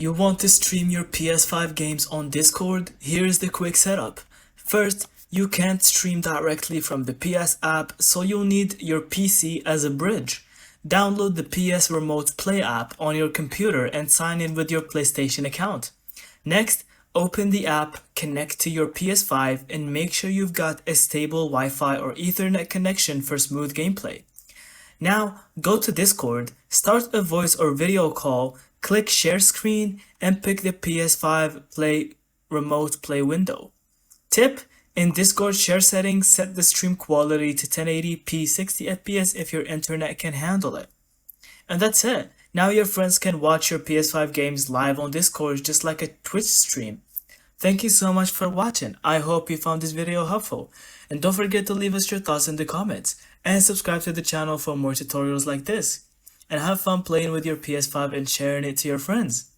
You want to stream your PS5 games on Discord? Here's the quick setup. First, you can't stream directly from the PS app, so you'll need your PC as a bridge. Download the PS Remote Play app on your computer and sign in with your PlayStation account. Next, open the app, connect to your PS5, and make sure you've got a stable Wi-Fi or Ethernet connection for smooth gameplay. Now, go to Discord, start a voice or video call, click share screen, and pick the PS5 Play Remote Play window. Tip: in Discord share settings, set the stream quality to 1080p 60fps if your internet can handle it. And that's it. Now your friends can watch your PS5 games live on Discord just like a Twitch stream. Thank you so much for watching. I hope you found this video helpful. And don't forget to leave us your thoughts in the comments. And subscribe to the channel for more tutorials like this. And have fun playing with your PS5 and sharing it to your friends.